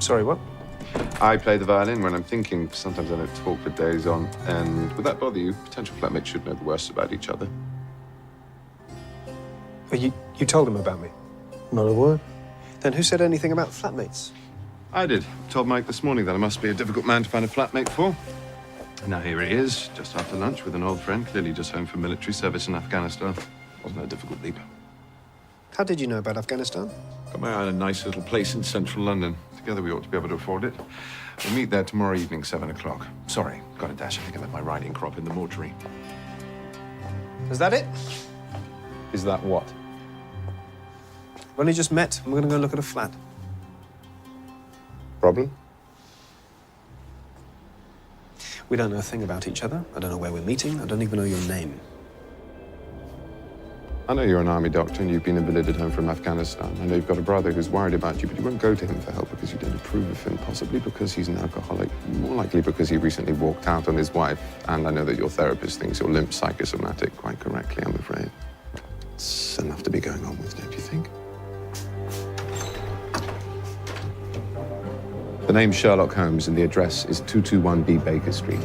Sorry, what? I play the violin when I'm thinking. Sometimes I don't talk for days on. And would that bother you? Potential flatmates should know the worst about each other. Oh, you told him about me? Not a word. Then who said anything about flatmates? I did. Told Mike this morning that I must be a difficult man to find a flatmate for. And now here he is, just after lunch with an old friend, clearly just home from military service in Afghanistan. Wasn't a difficult leap. How did you know about Afghanistan? Got my eye on a nice little place in central London. Together we ought to be able to afford it. We'll meet there tomorrow evening, 7 o'clock. Sorry, got a dash. I think I left my riding crop in the mortuary. Is that it? Is that what? We only just met, and we're going to go look at a flat. Problem? We don't know a thing about each other. I don't know where we're meeting. I don't even know your name. I know you're an army doctor and you've been invalided home from Afghanistan. I know you've got a brother who's worried about you, but you won't go to him for help because you don't approve of him, possibly because he's an alcoholic, more likely because he recently walked out on his wife. And I know that your therapist thinks you're limp psychosomatic, quite correctly, I'm afraid. It's enough to be going on with, don't you think? The name's Sherlock Holmes and the address is 221B Baker Street.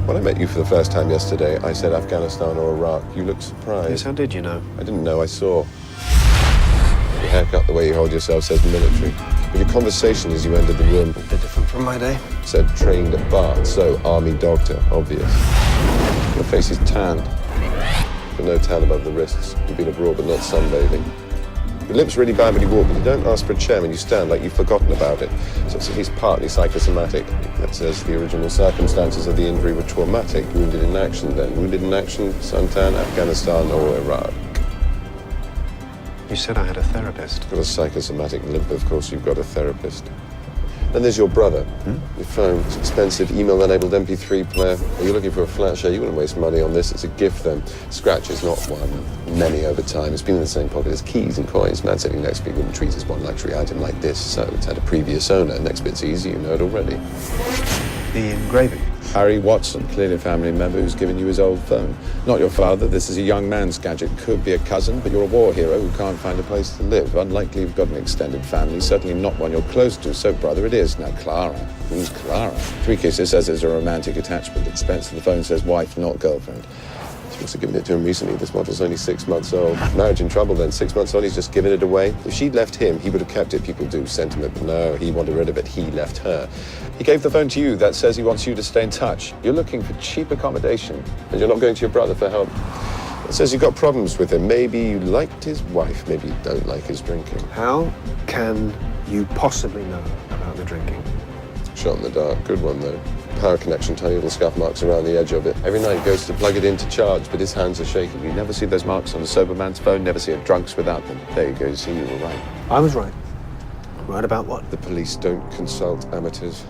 When I met you for the first time yesterday, I said Afghanistan or Iraq. You looked surprised. Yes, how did you know? I didn't know, I saw. Your haircut, the way you hold yourself says military. But your conversation as you entered the room A bit different from my day. said trained at Bath, so army doctor, obvious. Your face is tanned, but no tan above the wrists. You've been abroad, but not sunbathing. Your lips really bad when you walk, but you don't ask for a chair when you stand, like you've forgotten about it. So it's at least partly psychosomatic. That says the original circumstances of the injury were traumatic. Wounded in action, then. Wounded in action, suntan, Afghanistan, or Iraq. You said I had a therapist. Got a psychosomatic limp, of course you've got a therapist. Then there's your brother. Your phone, it's expensive, email-enabled MP3 player. Are you looking for a flat share? You wouldn't waste money on this. It's a gift, then. Scratches, not one. Many over time. It's been in the same pocket as keys and coins. Man sitting next to me wouldn't treat it as one luxury item like this, so it's had a previous owner. Next bit's easy, you know it already. The engraving. Harry Watson, clearly a family member who's given you his old phone. Not your father, this is a young man's gadget. Could be a cousin, but you're a war hero who can't find a place to live. Unlikely you've got an extended family, certainly not one you're close to. So, brother, it is. Now, Clara. Who's Clara? 3 kisses says there's a romantic attachment. Expense of the phone says wife, not girlfriend. She must have given it to him recently. This model's only 6 months old. Marriage in trouble then. 6 months old, he's just given it away. If she'd left him, he would have kept it. People do. Sentiment. But no, he wanted rid of it. He left her. He gave the phone to you. That says he wants you to stay in touch. You're looking for cheap accommodation, and you're not going to your brother for help. It says you've got problems with him. Maybe you liked his wife. Maybe you don't like his drinking. How can you possibly know about the drinking? Shot in the dark. Good one, though. Power connection, tiny little scuff marks around the edge of it. Every night he goes to plug it in to charge, but his hands are shaking. You never see those marks on a sober man's phone, never see a drunk's without them. There you go, see, you were right. I was right. Right about what? The police don't consult amateurs.